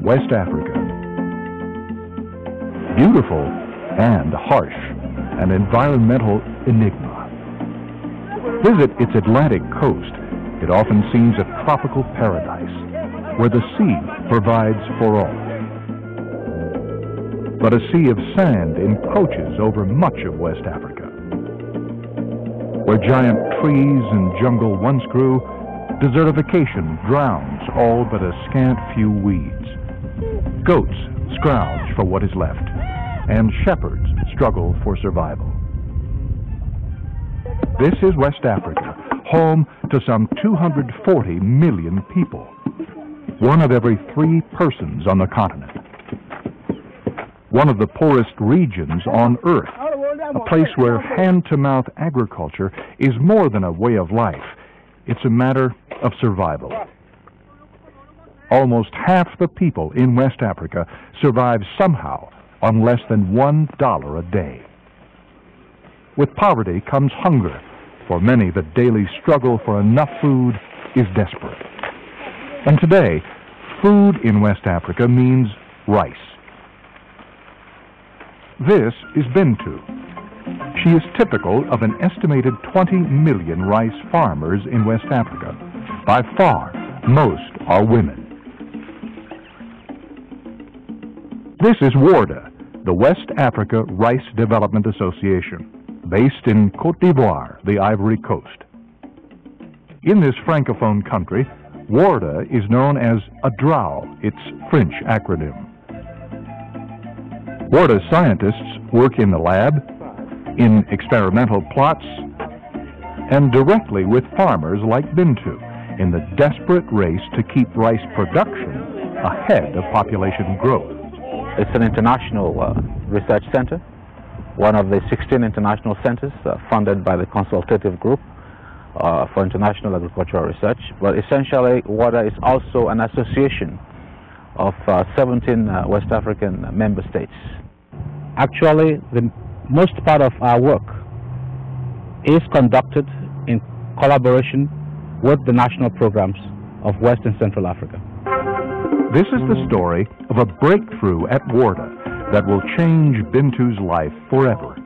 West Africa. Beautiful and harsh, an environmental enigma. Visit its Atlantic coast. It often seems a tropical paradise, where the sea provides for all. But a sea of sand encroaches over much of West Africa. Where giant trees and jungle once grew, desertification drowns all but a scant few weeds. Goats scrounge for what is left, and shepherds struggle for survival. This is West Africa, home to some 240 million people, one of every 3 persons on the continent. One of the poorest regions on Earth, a place where hand-to-mouth agriculture is more than a way of life. It's a matter of survival. Almost half the people in West Africa survive somehow on less than $1 a day. With poverty comes hunger. For many, the daily struggle for enough food is desperate. And today, food in West Africa means rice. This is Bintu. She is typical of an estimated 20 million rice farmers in West Africa. By far, most are women. This is WARDA, the West Africa Rice Development Association, based in Côte d'Ivoire, the Ivory Coast. In this francophone country, WARDA is known as ADRAO, its French acronym. WARDA scientists work in the lab, in experimental plots, and directly with farmers like Bintu in the desperate race to keep rice production ahead of population growth. It's an international research center, one of the 16 international centers funded by the Consultative Group for International Agricultural Research. But essentially, WARDA is also an association of 17 West African member states. Actually, the most part of our work is conducted in collaboration with the national programs of West and Central Africa. This is the story of a breakthrough at WARDA that will change Bintu's life forever.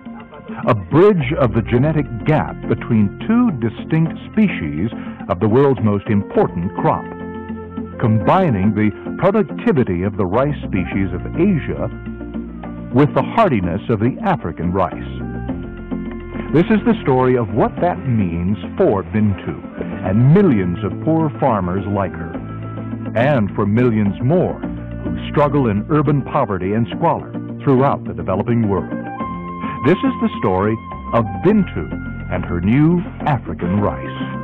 A bridge of the genetic gap between 2 distinct species of the world's most important crop, combining the productivity of the rice species of Asia with the hardiness of the African rice. This is the story of what that means for Bintu and millions of poor farmers like her, and for millions more who struggle in urban poverty and squalor throughout the developing world. This is the story of Bintu and her new African rice.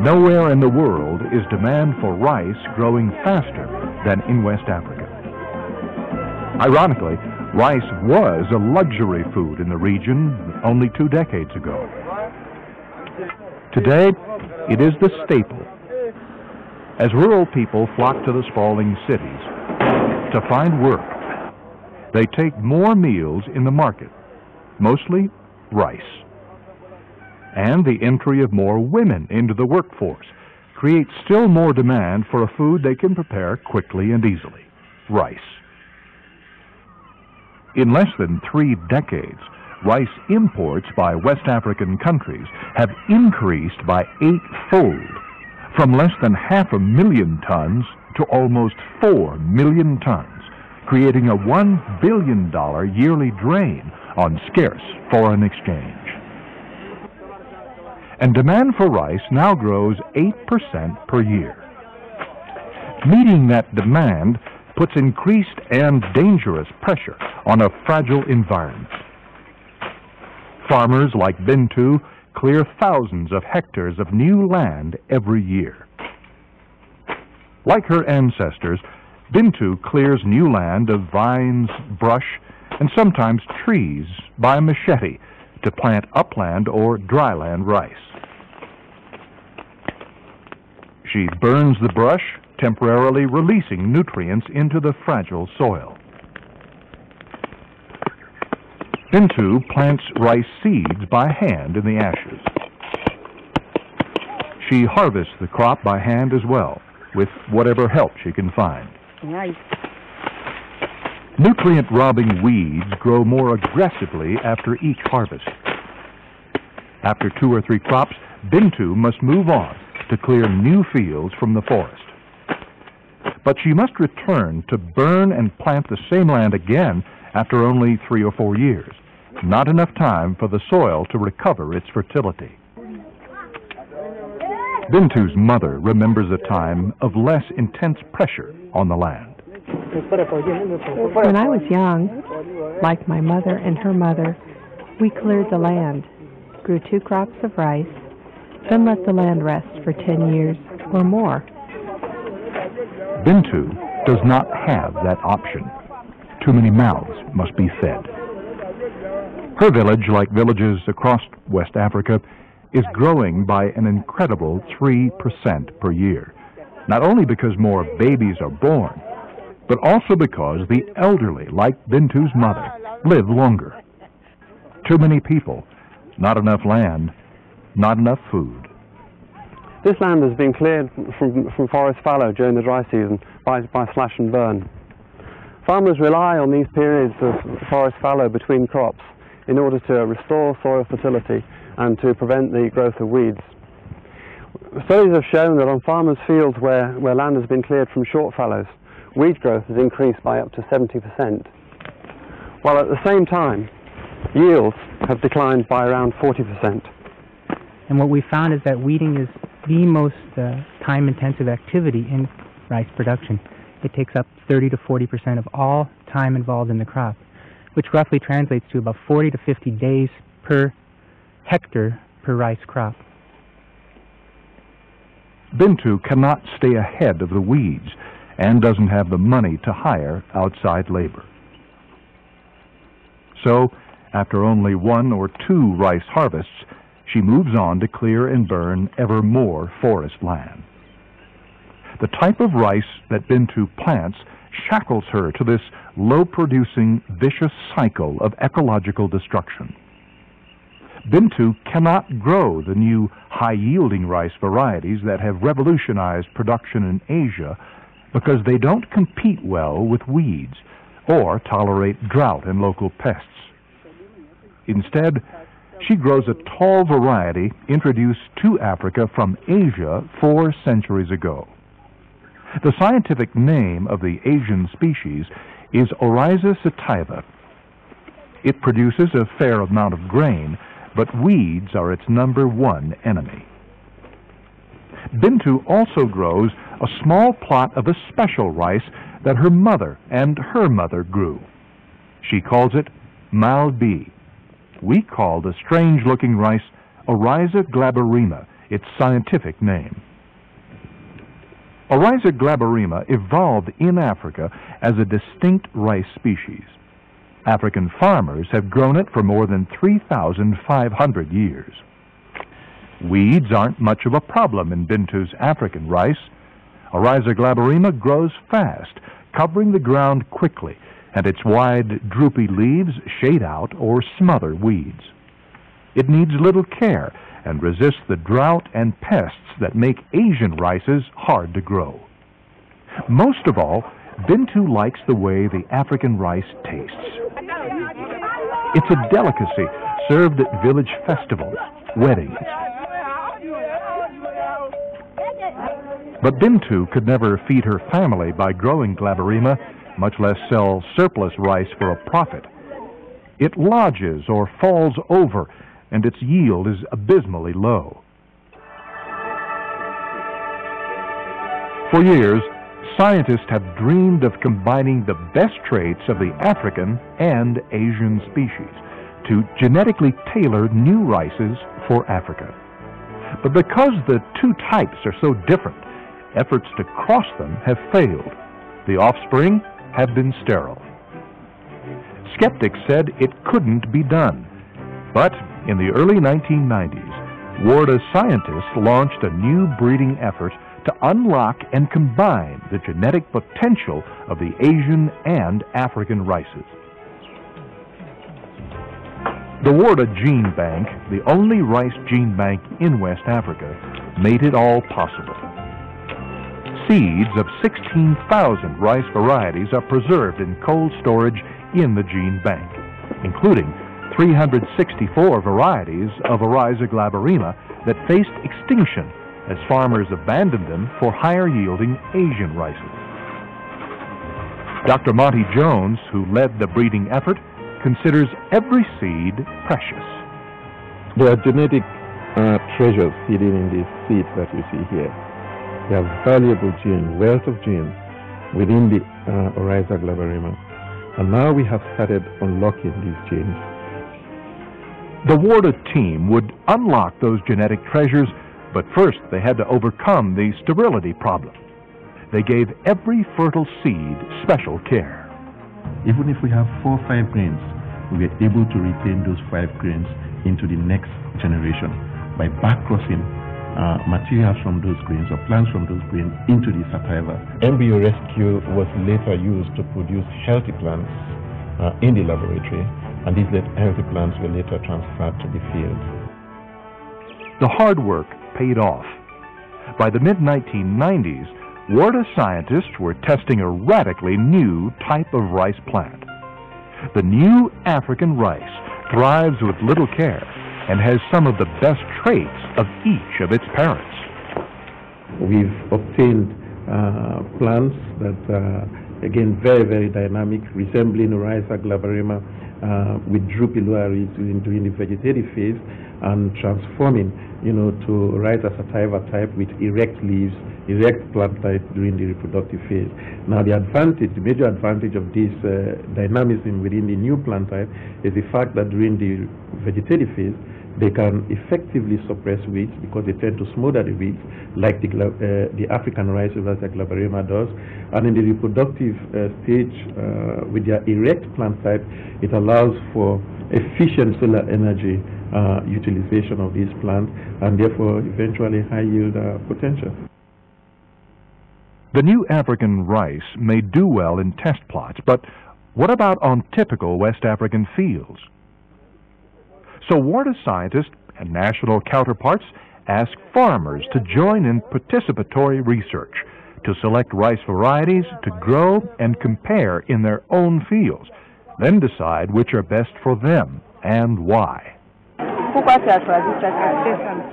Nowhere in the world is demand for rice growing faster than in West Africa. Ironically, rice was a luxury food in the region only 2 decades ago. Today, it is the staple. As rural people flock to the sprawling cities to find work, they take more meals in the market, mostly rice. And the entry of more women into the workforce creates still more demand for a food they can prepare quickly and easily, rice. In less than 3 decades, rice imports by West African countries have increased by 8-fold, from less than 500,000 tons to almost 4 million tons, creating a $1 billion yearly drain on scarce foreign exchange. And demand for rice now grows 8% per year. Meeting that demand puts increased and dangerous pressure on a fragile environment. Farmers like Bintu clear thousands of hectares of new land every year. Like her ancestors, Bintu clears new land of vines, brush, and sometimes trees by machete to plant upland or dryland rice. She burns the brush, temporarily releasing nutrients into the fragile soil. Bintu plants rice seeds by hand in the ashes. She harvests the crop by hand as well, with whatever help she can find. Nice. Nutrient-robbing weeds grow more aggressively after each harvest. After 2 or 3 crops, Bintu must move on to clear new fields from the forest. But she must return to burn and plant the same land again after only 3 or 4 years. Not enough time for the soil to recover its fertility. Bintu's mother remembers a time of less intense pressure on the land. When I was young, like my mother and her mother, we cleared the land, grew 2 crops of rice, then let the land rest for 10 years or more. Bintu does not have that option. Too many mouths must be fed. Her village, like villages across West Africa, is growing by an incredible 3% per year, not only because more babies are born, but also because the elderly, like Bintu's mother, live longer. Too many people, not enough land, not enough food. This land has been cleared from forest fallow during the dry season by slash and burn. Farmers rely on these periods of forest fallow between crops in order to restore soil fertility and to prevent the growth of weeds. Studies have shown that on farmers' fields where land has been cleared from short fallows, weed growth has increased by up to 70%, while at the same time, yields have declined by around 40%. And what we found is that weeding is the most time-intensive activity in rice production. It takes up 30 to 40% of all time involved in the crop, which roughly translates to about 40 to 50 days per hectare per rice crop. Bintu cannot stay ahead of the weeds and doesn't have the money to hire outside labor. So, after only 1 or 2 rice harvests, she moves on to clear and burn ever more forest land. The type of rice that Bintu plants shackles her to this low-producing, vicious cycle of ecological destruction. Bintu cannot grow the new high-yielding rice varieties that have revolutionized production in Asia because they don't compete well with weeds or tolerate drought and local pests. Instead, she grows a tall variety introduced to Africa from Asia 4 centuries ago. The scientific name of the Asian species is Oryza sativa. It produces a fair amount of grain, but weeds are its #1 enemy. Bintu also grows a small plot of a special rice that her mother and her mother grew. She calls it Malbi. We call the strange-looking rice Oryza glaberrima, its scientific name. Oryza glaberrima evolved in Africa as a distinct rice species. African farmers have grown it for more than 3,500 years. Weeds aren't much of a problem in Bintu's African rice. Oryza glaberrima grows fast, covering the ground quickly, and its wide, droopy leaves shade out or smother weeds. It needs little care and resists the drought and pests that make Asian rices hard to grow. Most of all, Bintu likes the way the African rice tastes. It's a delicacy served at village festivals, weddings. But Bintu could never feed her family by growing glaberrima, much less sell surplus rice for a profit. It lodges or falls over, and its yield is abysmally low. For years, scientists have dreamed of combining the best traits of the African and Asian species to genetically tailor new rices for Africa. But because the 2 types are so different, efforts to cross them have failed. The offspring have been sterile. skeptics said it couldn't be done. But in the early 1990s, Warda's scientists launched a new breeding effort to unlock and combine the genetic potential of the Asian and African rices. The Warda Gene Bank, the only rice gene bank in West Africa, made it all possible. Seeds of 16,000 rice varieties are preserved in cold storage in the gene bank, including 364 varieties of Oryza glaberrima that faced extinction as farmers abandoned them for higher-yielding Asian rices. Dr. Monty Jones, who led the breeding effort, considers every seed precious. There are genetic treasures hidden in these seeds that you see here. They have valuable genes, wealth of genes within the Oryza glaberima. And now we have started unlocking these genes. The Warda team would unlock those genetic treasures, but first they had to overcome the sterility problem. They gave every fertile seed special care. Even if we have 4 or 5 grains, we are able to retain those 5 grains into the next generation by backcrossing materials from those grains or plants from those grains into the sativa. Embryo rescue was later used to produce healthy plants in the laboratory, and these healthy plants were later transferred to the fields. The hard work paid off. By the mid-1990s, Warda scientists were testing a radically new type of rice plant. The new African rice thrives with little care and has some of the best traits of each of its parents. We've obtained plants that are, again, very, very dynamic, resembling Oryza glaberima with droopy lower leaves during the vegetative phase, and transforming, to Oryza sativa type with erect leaves, erect plant type during the reproductive phase. Now, the major advantage of this dynamism within the new plant type is the fact that during the vegetative phase, they can effectively suppress weeds because they tend to smother the weeds like the African rice Oryza glaberima does. And in the reproductive stage, with their erect plant type, it allows for efficient solar energy utilization of these plants, and therefore eventually high yield potential. The new African rice may do well in test plots, but what about on typical West African fields? So Warda scientists and national counterparts ask farmers to join in participatory research to select rice varieties to grow and compare in their own fields, then decide which are best for them and why.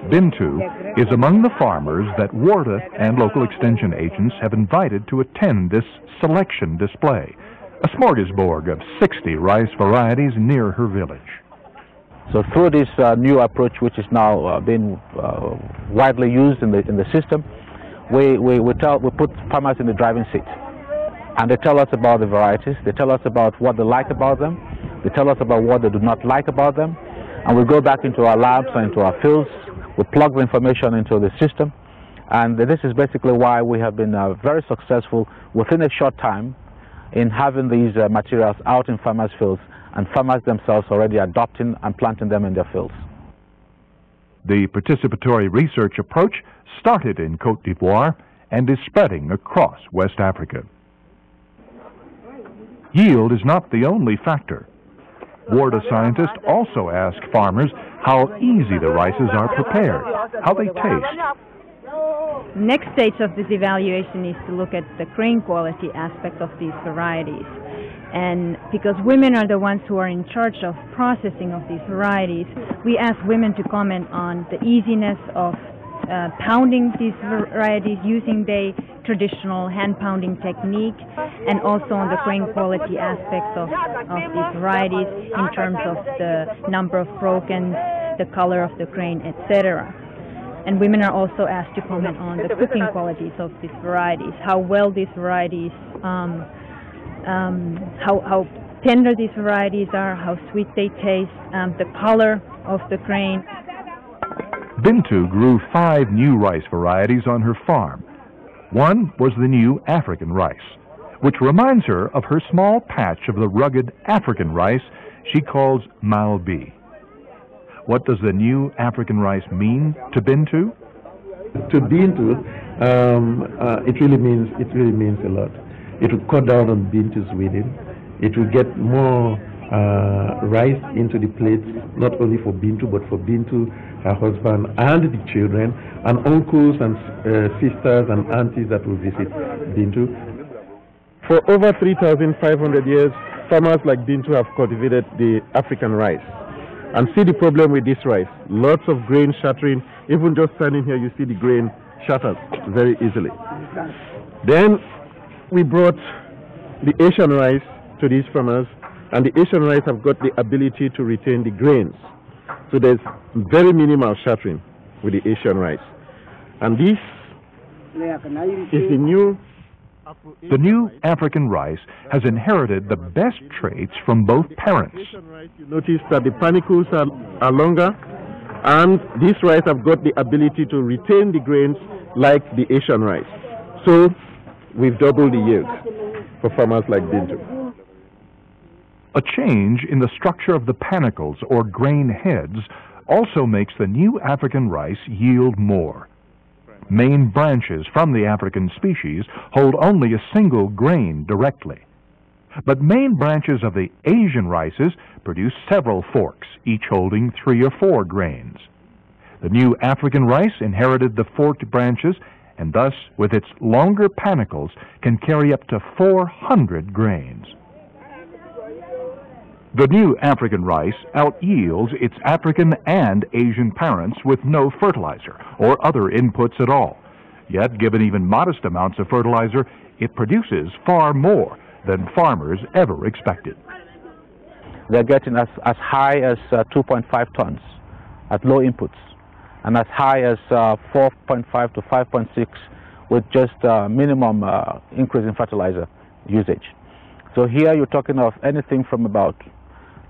Bintu is among the farmers that Warda and local extension agents have invited to attend this selection display, a smorgasbord of 60 rice varieties near her village. So through this new approach, which is now being widely used in the system, we put farmers in the driving seat, and they tell us about the varieties. They tell us about what they like about them. They tell us about what they do not like about them, and we go back into our labs and into our fields. We plug the information into the system, and this is basically why we have been very successful within a short time in having these materials out in farmers' fields, and farmers themselves already adopting and planting them in their fields. The participatory research approach started in Côte d'Ivoire and is spreading across West Africa. Yield is not the only factor. Warda scientists also ask farmers how easy the rices are prepared, how they taste. Next stage of this evaluation is to look at the grain quality aspect of these varieties. And because women are the ones who are in charge of processing of these varieties, we ask women to comment on the easiness of pounding these varieties using the traditional hand pounding technique, and also on the grain quality aspects of these varieties in terms of the number of brokens, the color of the grain, etc. And women are also asked to comment on the cooking qualities of these varieties, how well these varieties, how tender these varieties are, how sweet they taste, the color of the grain. Bintu grew 5 new rice varieties on her farm. One was the new African rice, which reminds her of her small patch of the rugged African rice she calls Malbi. What does the new African rice mean to Bintu? To Bintu, it really means a lot. It will cut down on Bintu's weeding. It will get more rice into the plates, not only for Bintu, but for Bintu, her husband, and the children, and uncles and sisters and aunties that will visit Bintu. For over 3,500 years, farmers like Bintu have cultivated the African rice. And see the problem with this rice. Lots of grain shattering. Even just standing here, you see the grain shatters very easily. Then we brought the Asian rice to these farmers, and the Asian rice have got the ability to retain the grains. So there's very minimal shattering with the Asian rice. And this is the new... The new African rice has inherited the best traits from both parents. You notice that the panicles are longer, and this rice have got the ability to retain the grains like the Asian rice. So we've doubled the yields for farmers like Bintu. A change in the structure of the panicles or grain heads also makes the new African rice yield more. Main branches from the African species hold only a single grain directly. But main branches of the Asian rices produce several forks, each holding 3 or 4 grains. The new African rice inherited the forked branches and thus, with its longer panicles, can carry up to 400 grains. The new African rice out-yields its African and Asian parents with no fertilizer or other inputs at all. Yet, given even modest amounts of fertilizer, it produces far more than farmers ever expected. They're getting as high as 2.5 tons at low inputs, and as high as 4.5 to 5.6 with just minimum increase in fertilizer usage. So here you're talking of anything from about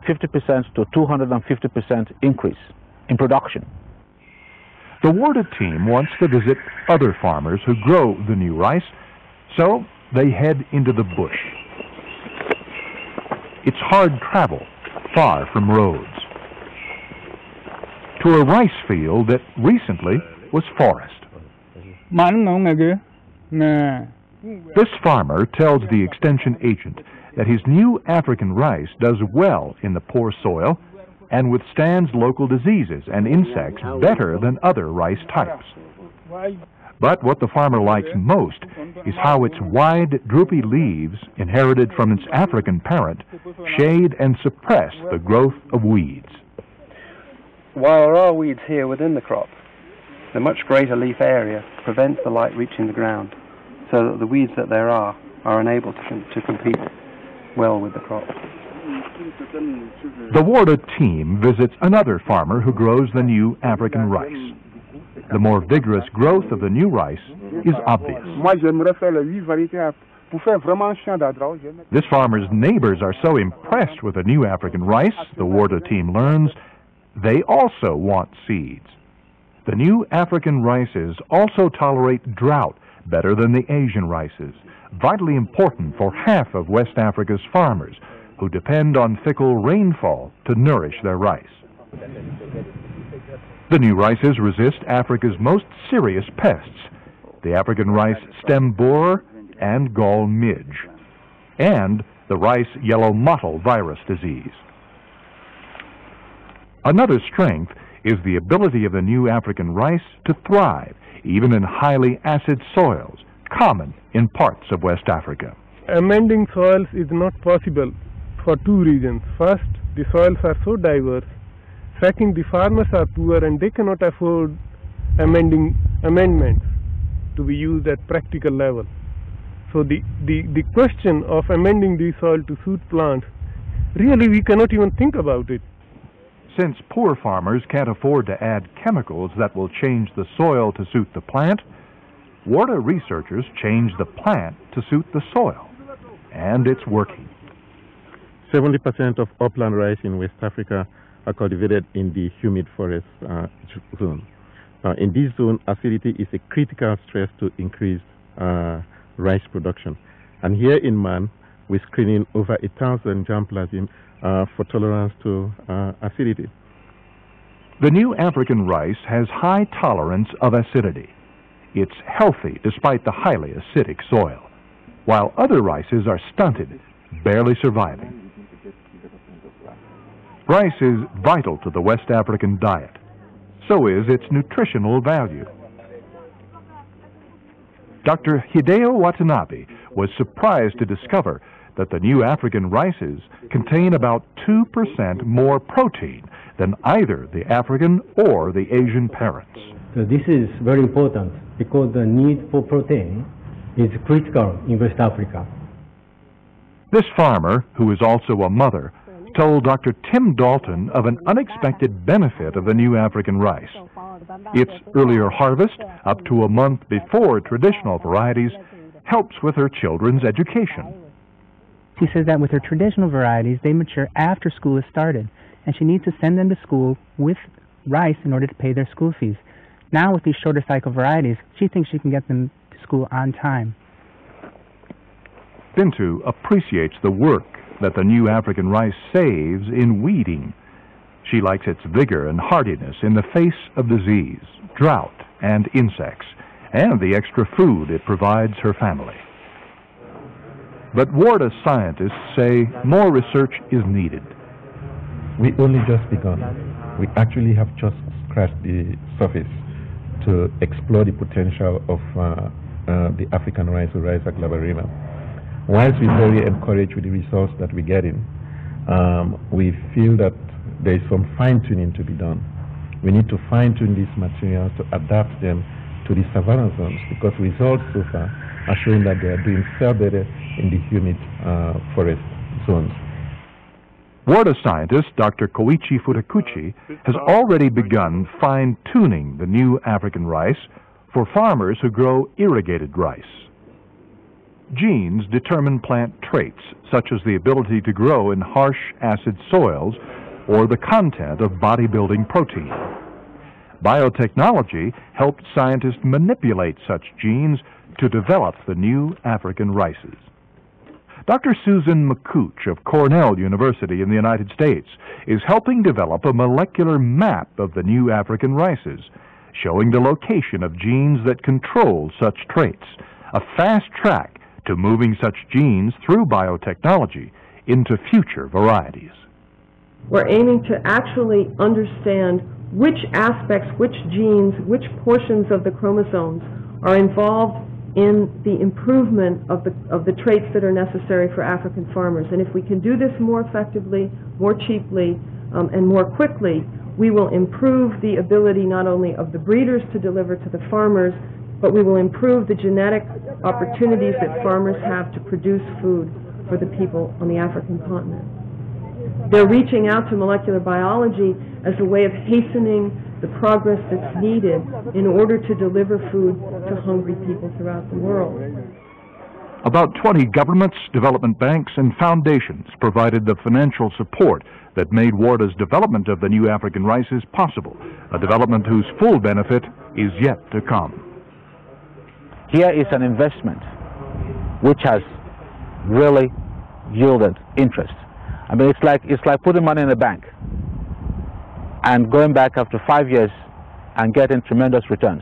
50% to 250% increase in production. The Warda team wants to visit other farmers who grow the new rice, so they head into the bush. It's hard travel, far from roads, to a rice field that recently was forest. This farmer tells the extension agent that his new African rice does well in the poor soil and withstands local diseases and insects better than other rice types. But what the farmer likes most is how its wide, droopy leaves, inherited from its African parent, shade and suppress the growth of weeds. While there are weeds here within the crop, the much greater leaf area prevents the light reaching the ground, so that the weeds that there are unable to compete well with the crop. The Warda team visits another farmer who grows the new African rice. The more vigorous growth of the new rice is obvious. This farmer's neighbors are so impressed with the new African rice, the Warda team learns, they also want seeds. The new African rices also tolerate drought better than the Asian rices, vitally important for half of West Africa's farmers, who depend on fickle rainfall to nourish their rice. The new rices resist Africa's most serious pests, the African rice stem borer and gall midge, and the rice yellow mottle virus disease. Another strength is the ability of the new African rice to thrive even in highly acid soils, common in parts of West Africa. Amending soils is not possible for 2 reasons. First, the soils are so diverse. Second, the farmers are poor and they cannot afford amendments to be used at practical level. So the question of amending the soil to suit plants, really we cannot even think about it. Since poor farmers can't afford to add chemicals that will change the soil to suit the plant, Warda researchers change the plant to suit the soil, and it's working. 70% of upland rice in West Africa are cultivated in the humid forest zone. In this zone, acidity is a critical stress to increase rice production. And here in Man, we're screening over 1,000 germplasm for tolerance to acidity. The new African rice has high tolerance of acidity. It's healthy despite the highly acidic soil, while other rices are stunted, barely surviving. Rice is vital to the West African diet. So is its nutritional value. Dr. Hideo Watanabe was surprised to discover that the new African rices contain about 2% more protein than either the African or the Asian parents. So this is very important because the need for protein is critical in West Africa. This farmer, who is also a mother, told Dr. Tim Dalton of an unexpected benefit of the new African rice. Its earlier harvest, up to a month before traditional varieties, helps with her children's education. She says that with her traditional varieties, they mature after school has started, and she needs to send them to school with rice in order to pay their school fees. Now with these shorter cycle varieties, she thinks she can get them to school on time. Bintu appreciates the work that the new African rice saves in weeding. She likes its vigor and hardiness in the face of disease, drought, and insects, and the extra food it provides her family. But Warda scientists say more research is needed. We only just begun. We actually have just scratched the surface to explore the potential of the African rice, Oryza glaberrima. Whilst we're very encouraged with the results that we're getting, we feel that there is some fine-tuning to be done. We need to fine-tune these materials to adapt them to the savanna zones, because results so far are showing that they are doing far better in the humid forest zones. Warda scientist Dr. Koichi Futakuchi has already begun fine-tuning the new African rice for farmers who grow irrigated rice. Genes determine plant traits, such as the ability to grow in harsh acid soils or the content of bodybuilding protein. Biotechnology helped scientists manipulate such genes to develop the new African rices. Dr. Susan McCouch of Cornell University in the United States is helping develop a molecular map of the new African rices, showing the location of genes that control such traits, a fast track to moving such genes through biotechnology into future varieties. We're aiming to actually understand which aspects, which genes, which portions of the chromosomes are involved in the improvement of the traits that are necessary for African farmers. And if we can do this more effectively, more cheaply, and more quickly, we will improve the ability not only of the breeders to deliver to the farmers, but we will improve the genetic opportunities that farmers have to produce food for the people on the African continent. They're reaching out to molecular biology as a way of hastening the progress that's needed in order to deliver food to hungry people throughout the world. About 20 governments, development banks, and foundations provided the financial support that made Warda's development of the new African rices possible, a development whose full benefit is yet to come. Here is an investment which has really yielded interest. I mean, it's like putting money in the bank and going back after 5 years and getting tremendous returns.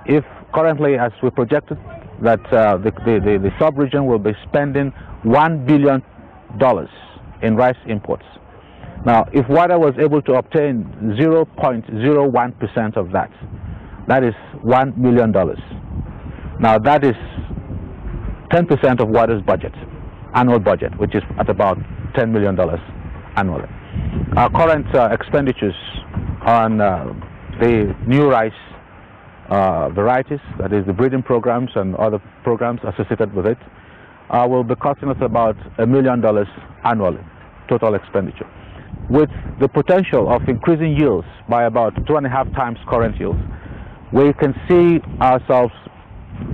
If currently, as we projected, that the sub-region will be spending $1 billion in rice imports. Now, if WADA was able to obtain 0.01% of that, that is $1 million. Now, that is 10% of WADA's budget, annual budget, which is at about $10 million annually. Our current expenditures on the new rice varieties, that is the breeding programs and other programs associated with it, will be costing us about $1 million annually, total expenditure, with the potential of increasing yields by about 2.5 times current yields. We can see ourselves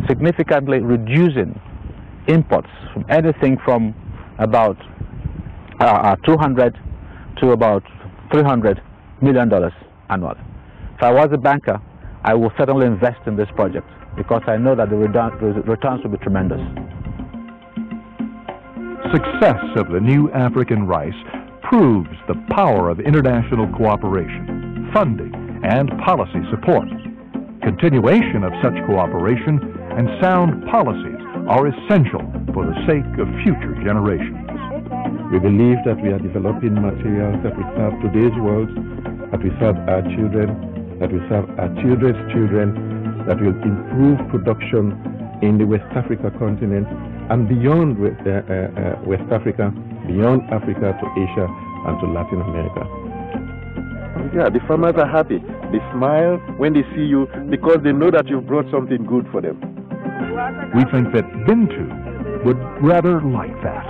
significantly reducing imports from anything from about 200 to about $300 million annually. If I was a banker, I will certainly invest in this project because I know that the returns will be tremendous. Success of the new African rice proves the power of international cooperation, funding, and policy support. Continuation of such cooperation and sound policies are essential for the sake of future generations. We believe that we are developing materials that will serve today's world, that will serve our children, that will serve our children's children, that will improve production in the West Africa continent and beyond West Africa, beyond Africa to Asia and to Latin America. Yeah, the farmers are happy. They smile when they see you because they know that you've brought something good for them. We think that Bintu would rather like that.